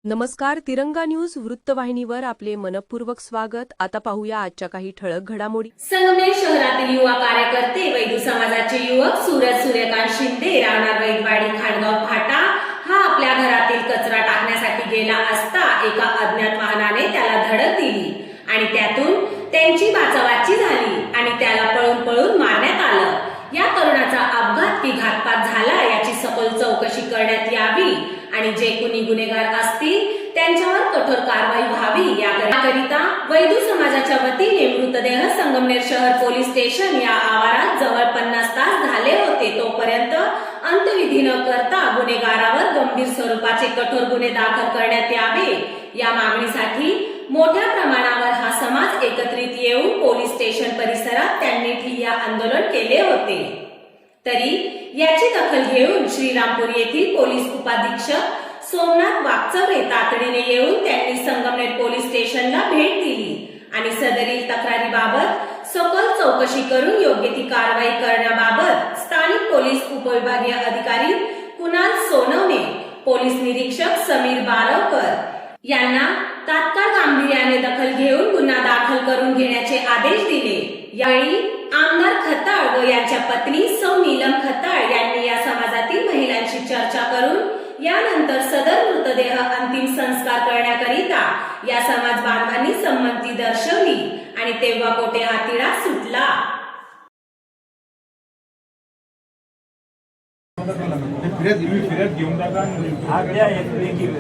नमस्कार. तिरंगा न्यूज वृत्तवाहिनीवर आपले मनपूर्वक स्वागत. आता पाहूया आजच्या काही ठळक घडामोडी. संगमनेर शहरातील युवा कार्यकर्ते वैदू समाजाचे युवक सूर्यकांत शिंदे राहणार वैदवाडी खांडगाव फाटा हा आपल्या घरातील कचरा टाकण्यासाठी गेला असता एका अज्ञात वाहनाने त्याला धडक दिली आणि त्यातून त्यांची बाचाबाची झाली आणि त्याला पळून मारण्यात आलं. या तरुणाचा अपघात की घातपात झाला याची सखोल चौकशी करण्यात यावी आणि जे कुणी गुन्हेगार असतील त्यांच्यावर कठोर कारवाई व्हावी याकरिता वैदू समाजाच्या वतीने मृतदेह संगमनेर शहर पोलीस स्टेशन या आवारात जवळ 50 तास झाले होते. तोपर्यंत अंत्यविधी न करता गुन्हेगारावर गंभीर स्वरूपाचे कठोर गुन्हे दाखल करण्यात यावे या मागणीसाठी मोठ्या प्रमाणावर हा समाज एकत्रित येऊन पोलीस स्टेशन परिसरात त्यांनी ठिय्या आंदोलन केले होते. तरी याची दखल घेऊन श्रीरामपूर येथील पोलीस उपाधीक्षक सोमनाथ वाकचौरे तातडीने येऊन त्यांनी संगमनेर पोलीस स्टेशनला भेट दिली आणि सदरील तक्रारीबाबत सखोल चौकशी करून योग्य ती कारवाई करण्याबाबत स्थानिक पोलीस उपविभागीय अधिकारी कुणाल सोनवणे, पोलीस निरीक्षक समीर बारवकर यांना तात्काळ गांभीर्याने दखल घेऊन गुन्हा दाखल करून घेण्याचे आदेश दिले. यावेळी आमदार खताळ व यांच्या पत्नी सौ नीलम खताळ यांनी या समाजातील महिलांशी चर्चा करून यानंतर सदर मृतदेह अंतिम संस्कार करण्याकरिता या समाज बांधवांनी संमती दर्शवली आणि तेव्हा कोठे हा तिढा सुटला.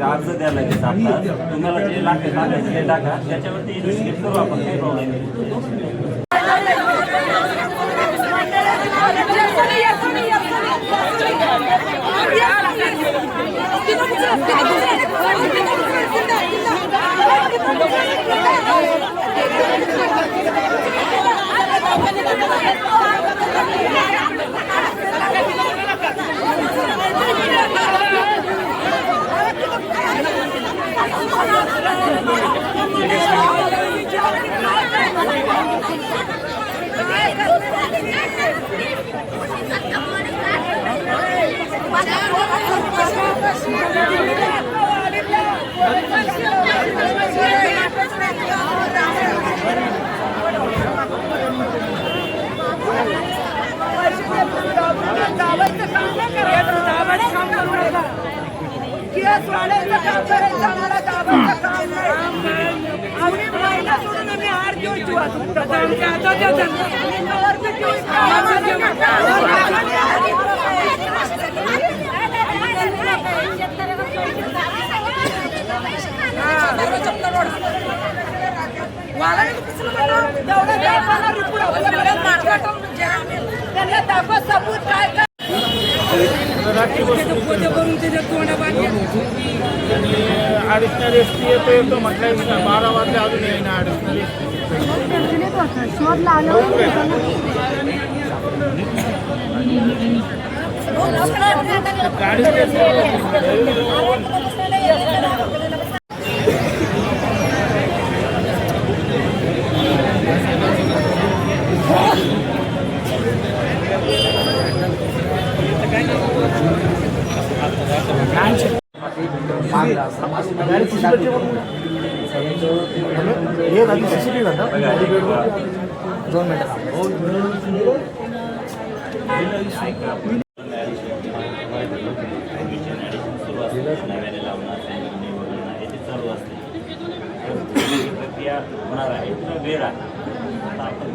अर्ज द्यायला लागेल. तुम्हाला जे लागेल ते टाका, त्याच्यावरती इन्व्हेस्टिगेट करू आपण, काही प्रॉब्लेम नाही. ॲडिशनल एस टी येतो म्हटलं 12 वाजले अजून येईना ॲडिशनल प्रक्रिया होणार आहे, वेळ आहे. आता आपण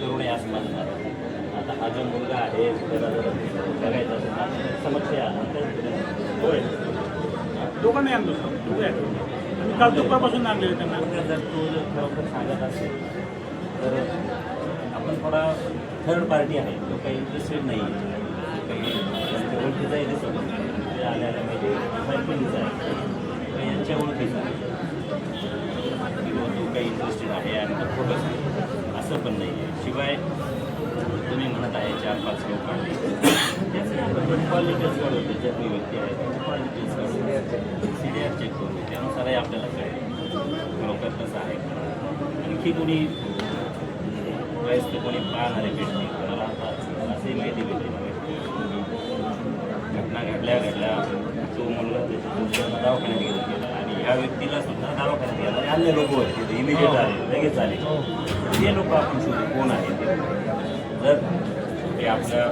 करू नये असं माझं. आता हा जो मुलगा आहे त्याला जर बघायचा असेल समस्या दोघांनी आणतो आणि काल दुपारपासून आणलेले त्यांना. जर तो जर खरोखर सांगत असेल तर आपण थोडा थर्ड पार्टी आहे, तो काही इंटरेस्टेड नाही आहे. काही ओळखीचा आहे ते आल्या म्हणजे मैत्रिणीचा आहे यांच्या ओळखीचा आहे किंवा तो काही इंटरेस्टेड आहे आणि तो फोकस आहे असं पण नाही आहे. शिवाय तुम्ही म्हणत आहे 4-5 लोक त्याचं क्वालिटीज काढून ज्या काही व्यक्ती आहेत त्याची क्वालिटीज काढून CDR चेक करून त्यानुसारही आपल्याला कळेल खरोखर कसं आहे. आणखी कोणी वयस्क कोणी पाहणारे भेटते राहतात असे असंही माहिती भेटली घटना घडल्या तो मुलगा त्याच्या दवाखान्यात गेला आणि ह्या व्यक्तीला सुद्धा दवाखान्यात गेला आणि अन्य लोक होते तिथे इमिजिएट आले लगेच आले. ते लोक आपण शोधू कोण आहे ते. जर ते आपल्या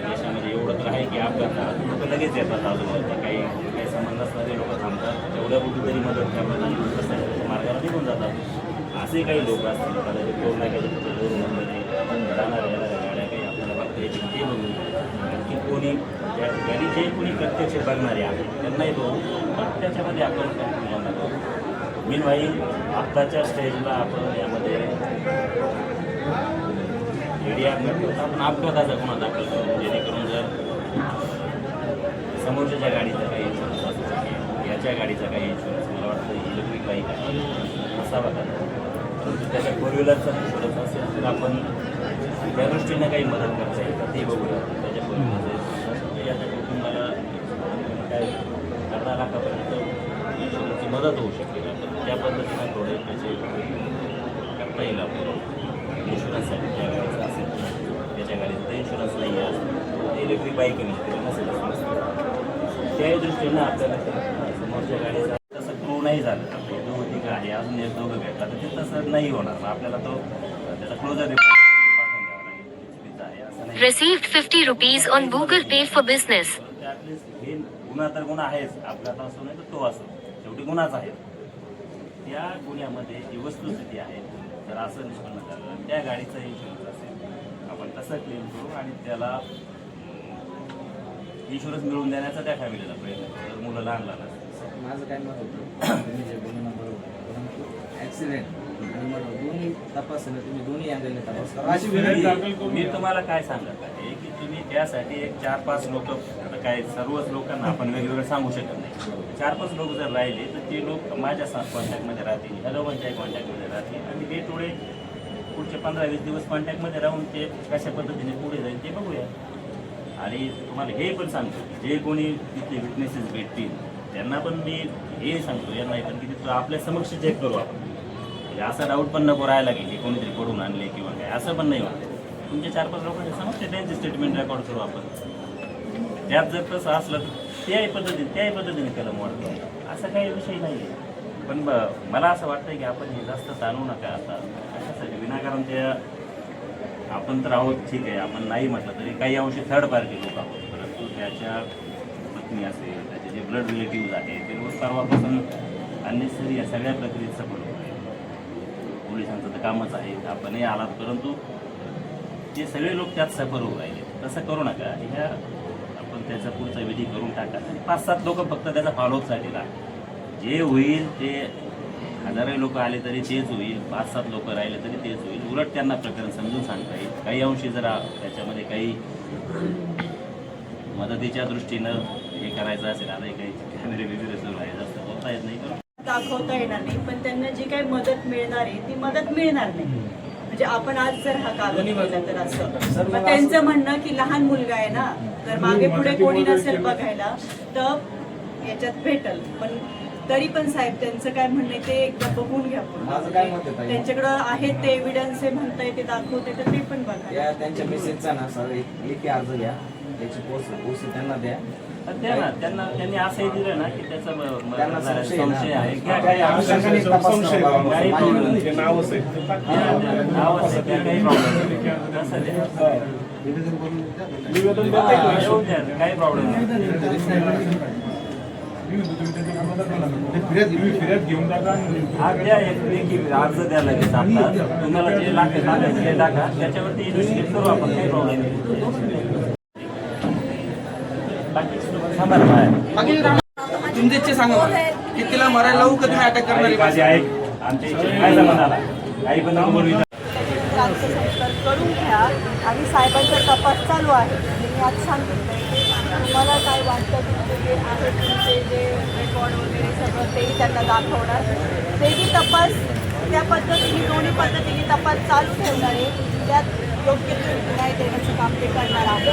देशामध्ये एवढं तर आहे की अपघातात लोक लगेच येतात आजूबाजूला काही संबंध असणारे लोक थांबतात तेवढ्या कुठेतरी मदत करतात आणि रस्त्याच्या मार्गाला निघून जातात. असे काही लोक असतील कदाचित टोल नाक्याचे जाणाऱ्या येणाऱ्या गाड्या काही आपल्याला बघता येतील ते बघू आणखी कोणी त्या ठिकाणी जे कोणी प्रत्यक्ष बघणारे आहेत त्यांनाही बघू पण त्याच्यामध्ये आपण कन्फ्युजन नको. मीनवाईल आत्ताच्या स्टेजला आपण यामध्ये एरिया आपण अपघाताचा गुन्हा दाखल करू जेणेकरून जर समोरच्या गाडीचा काही इन्शुरन्स असू शकेल याच्या गाडीचा काही इन्शुरन्स मला वाटतं इलेक्ट्रिक बाईक आहे असावा का परंतु त्याच्या फोर व्हीलरचा इन्शुरन्स असेल तर आपण त्या दृष्टीनं काही मदत करता येईल ते बघूया. त्याच्या फोर व्हीलरचं याच्या कुटुंबाला काय 10 लाखापर्यंत इन्शुरन्सची मदत होऊ शकेल आपण त्या पद्धतीनं थोडे त्याचे करता येईल आपल्याला इन्शुरन्ससाठी ज्या गाडीचं असेल त्याच्या गाडीचं तर इन्शुरन्स नाही आहे इलेक्ट्रिक बाईक नसेल त्याही दृष्टीनं आपल्याला समोरच्या गाडीचा तसं क्रू नाही झालं तर दोघं ठीक आहे अजून एक दोघं भेटला तर ते तसं नाही होणार मग आपल्याला तो त्याचा क्लोजर रिपोर्ट पाठवून द्यावा लागेल चुकीचा आहे असं नाही. Received 50 rupees on Google Pay for business. At least हे गुन्हा तर गुन्हा आहेच अपघात असो नाही तर तो असो शेवटी गुन्हाच आहे. त्या गुन्ह्यामध्ये जी वस्तुस्थिती आहे जर असं निष्पन्न झालं त्या गाडीचा इन्शुरन्स असेल आपण तसं क्लेम करू आणि त्याला इन्शुरन्स मिळवून देण्याचा त्या फॅमिलीला प्रयत्न करू जर मुलं लहान असेल. माझं काय मत होतं तुम्ही जे बोलणं बरोबर परंतु ॲक्सिडेंट आणि मग दोन्ही तपासलं तुम्ही दोन्ही अँगलने तपास करा अशी विनंती आहे. मी तुम्हाला काय सांगत आहे की तुम्ही त्यासाठी एक 4-5 लोक आता काय सर्वच लोकांना आपण वेगवेगळं सांगू शकत नाही 4-5 लोक जर राहिले तर ते लोक माझ्या कॉन्टॅक्टमध्ये राहतील ह्या दोघांच्याही कॉन्टॅक्टमध्ये राहतील आणि डे टू डे पुढचे 15-20 दिवस कॉन्टॅक्टमध्ये राहून ते कशा पद्धतीने पुढे जाईल ते बघूया. आणि तुम्हाला हे पण सांगतो की जे कोणी तिथले विटनेसेस भेटतील त्यांना पण मी हे सांगतो यांना पण की तिथं आपल्या समक्ष चेक करू आपण म्हणजे असा डाऊट पण नको राहायला की कोणीतरी पडून आणले किंवा काय असं पण नाही वाटत. तुमच्या 4-5 लोकांच्या समक्ष त्यांचे स्टेटमेंट रेकॉर्ड करू आपण त्यात जर तसं असलं तर त्याही पद्धतीने कलम वाढतो असा काही विषय नाही आहे. पण मला असं वाटतं की आपण हे जास्त चालवू नका आता कशासाठी विनाकारण त्या आपण तर आहोत ठीक आहे आपण नाही म्हटलं तरी काही अंशी थर्ड पार्टी लोक आहोत परंतु त्याच्या पत्नी असेल त्याचे जे ब्लड रिलेटिव्ह आहेत ते रोज परवापासून अननेसरी या सगळ्या प्रक्रियेत सफल होत आहे. पोलिसांचं तर कामच आहे आपणही आलात परंतु ते सगळे लोक त्यात सफर होऊ राहिले तसं करू नका. ह्या आपण त्याचा पुढचा विधी करून टाका आणि 5-7 लोक फक्त त्याचा फॉलोअपसाठी राहा जे होईल ते 1000 लोक आले तरी तेच होईल 5-7 लोक राहिले तरी तेच होईल उलट त्यांना प्रकरण समजून सांगता येईल. काही अंशी जरा त्याच्यामध्ये काही मदतीच्या दृष्टीनं हे करायचं असेल आता काही कॅमेरे वगैरे सुरू आहे जास्त बोलता येत नाही दाखवता येणार नाही पण त्यांना जी काही मदत मिळणार आहे ती मदत मिळणार नाही. म्हणजे आपण आज जर हा कागद केला तर असं मग त्यांचं म्हणणं की लहान मुलगा आहे ना तर मागे पुढे कोणी नसेल बघायला तर याच्यात भेटल पण तरी पण साहेब त्यांचं काय म्हणणं आहे ते एकदा बघून घ्या माझं काय मत आहे ताई? त्यांच्याकडं आहेत ते एव्हिडन्स आहे म्हणताय ते दाखवते तर ते पण बघा या त्यांच्या मेसेजचा ना सर एक अर्ज घ्या त्याची पोस्ट त्यांना द्या द्या ना त्यांनी असंही दिलं ना की त्याचा त्यांना संशय आहे काही अनुषंगाने तपास करावा. काही माझी प्रॉब्लेम विनंती आहे. नाव असेल काही प्रॉब्लेम तसं द्या. येऊ द्या काही प्रॉब्लेम नाही. द्या एक अर्ज द्या लगेच आता तुम्हाला जे लागेल ते टाका त्याच्यावरती इन्व्हेस्टिगेट करू आपण काही प्रॉब्लेम नाही. तुमची इच्छा सांगा की तिला मरायला लावू का तुम्ही अटॅक करणार माझी आहे आमच्या इथे काय जमाना काही पण नको बोलू. संस्कार करून घ्या आणि साहेबांचा तपास चालू आहे. मी आज सांगितलं तुम्हाला काय वाटतं तुमचे जे आहे तुमचे जे रेकॉर्ड वगैरे सगळं तेही त्यांना दाखवणार तेही तपास त्या पद्धतीने दोन्ही पद्धतीने तपास चालू ठेवणार आहे त्यात योग्य न्याय देण्याचं काम ते करणार आहे.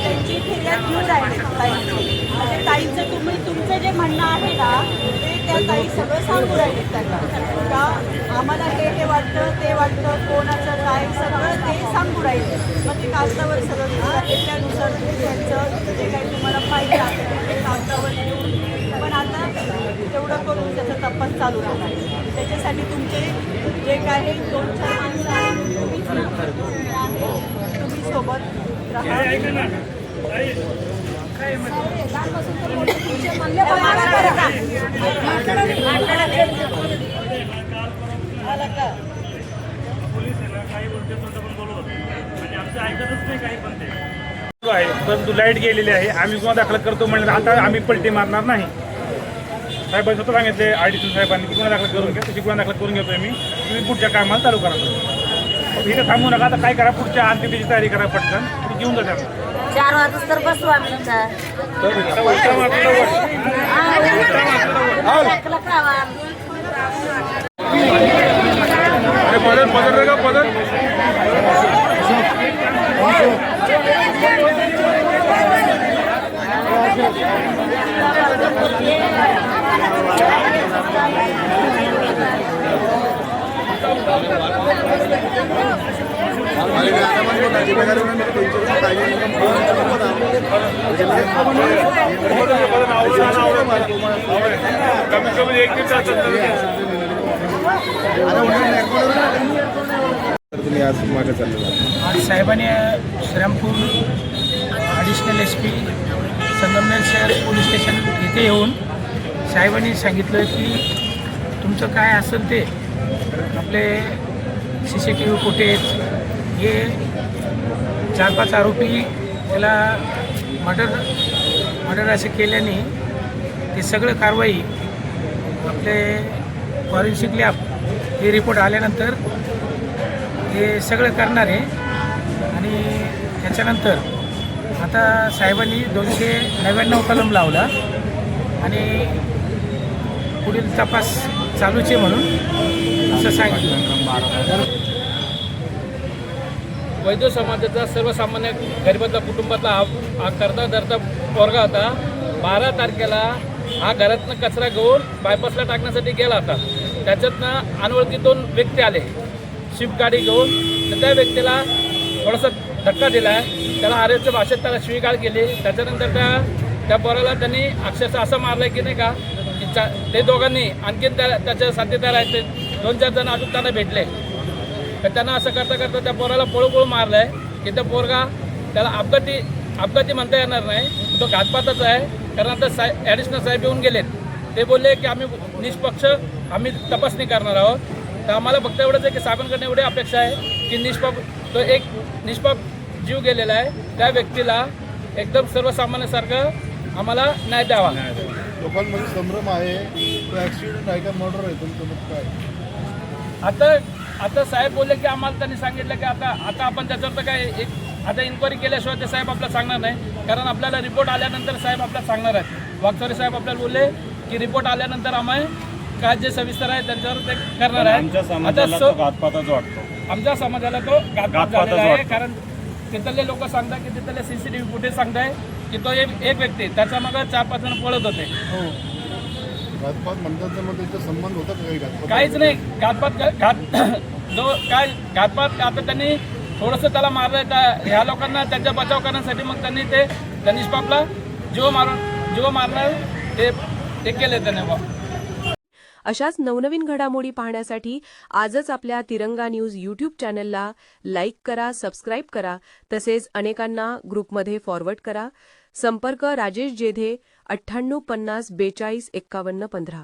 त्यांची फिर्याद घेऊन आहे म्हणजे ताईंचं तुमचं जे म्हणणं आहे ना ते त्या ताई सगळं सांगू राहिले त्यांना का आम्हाला हे वाटतं ते वाटतं कोणाचं काय सगळं ते सांगू राहिले मग ते कागदावर सगळं घेऊन त्यानुसार त्यांचं जे काही तुम्हाला पाहिजे असेल ते कागदावर घेऊन पण आता तेवढं करून त्याचा तपास चालू राहणार त्याच्यासाठी तुमचे जे काही 2-4 माणसं आहेत तुम्ही सोबत राहा आहे परंतु लाईट गेलेली आहे आम्ही गुन्हा दाखल करतो म्हणजे आता आम्ही पलटी मारणार नाही साहेबांनी स्वतः सांगितले आयडीसी साहेबांनी की गुन्हा दाखल करून घ्या तशी गुन्हा दाखल करून घेतोय मी तुम्ही पुढच्या कामाला चालू करा इथे थांबू नका आता काय करा पुढच्या अंतिमेची तयारी करा पटकन तुम्ही घेऊन जा 4 वाजता तर बसू आम्ही आज साहेबांनी श्रीरामपूर ॲडिशनल SP संगमनेर शहर पोलीस स्टेशन इथे येऊन साहेबांनी सांगितलं की तुमचं काय असेल ते आपले CCTV फुटेज हे 4-5 आरोपी त्याला मर्डर असे केल्याने ते सगळं कारवाई आपले फॉरेन्सिक लॅब हे रिपोर्ट आल्यानंतर हे सगळं करणार आहे आणि त्याच्यानंतर आता साहेबांनी 299 कलम लावला आणि पुढील तपास चालूच आहे म्हणून असं सांगितलं वैद्य समाजाचा सर्वसामान्य गरिबातला कुटुंबातला हा करता धरता पोरगा होता 12 तारखेला हा घरातनं कचरा घेऊन बायपासला टाकण्यासाठी गेला होता त्याच्यातनं अनोळखी 2 व्यक्ती आले शिफ्ट गाडी घेऊन तर त्या व्यक्तीला थोडासा धक्का दिला आहे त्याला आर्यच्या भाषेत त्याला शिवीगाळ केली त्याच्यानंतर त्या पोराला त्यांनी अक्षरशः असं मारलं की नाही का की ते दोघांनी आणखीन त्याच्या साथीदार आहेत ते 2-4 जण अजून त्यांना भेटले तर त्यांना असं करता करता त्या पोराला पळू मारलं आहे की त्या पोरगा त्याला अपघाती म्हणता येणार नाही तो घातपाताचा आहे कारण आता ॲडिशनल साहेब येऊन गेलेत ते बोलले की आम्ही निष्पक्ष आम्ही तपासणी करणार आहोत तर आम्हाला फक्त एवढंच आहे की साहेबांकडे एवढी अपेक्षा आहे की निष्पाप जीव गेलेला आहे त्या व्यक्तीला एकदम सर्वसामान्यासारखं आम्हाला न्याय द्यावा लोकांमध्ये संभ्रम आहे तो ॲक्सिडेंट आहे का मर्डर आहे तुमचं काय आता साहेब बोलले की आम्हाला त्यांनी सांगितलं की आता आपण त्याच्यावर तर काय आता इन्क्वायरी केल्याशिवाय ते साहेब आपल्याला सांगणार नाही कारण आपल्याला रिपोर्ट आल्यानंतर साहेब आपल्याला सांगणार आहेत वागचौरे साहेब आपल्याला बोलले की रिपोर्ट आल्यानंतर आम्ही काय जे सविस्तर आहे त्यांच्यावर ते करणार आहे आमच्या समाजाला तो घातपाताच वाटतो आमच्या समाजाला तो घातपात झालेला आहे कारण तिथले लोक सांगतात की तिथले CCTV फुटेज सांगताय की तो एक व्यक्ती त्याच्या मागे 4-5 जण पळत होते घातपात म्हणतात मग त्याचा संबंध होता का काही घातपात काहीच नाही घातपात आता त्यांनी थोडंसं त्याला मारलं ह्या लोकांना त्यांचा बचाव करण्यासाठी मग त्यांनी ते निष्पापला जीव मारणार ते केले त्याने अशाच नवनवीन घडामोडी पाहण्यासाठी आजच आपल्या तिरंगा न्यूज YouTube चॅनलला लाईक करा, सबस्क्राईब करा, तसेच अनेकांना ग्रुपमध्ये फॉरवर्ड करा. संपर्क राजेश जेधे 98 50 42 51 15.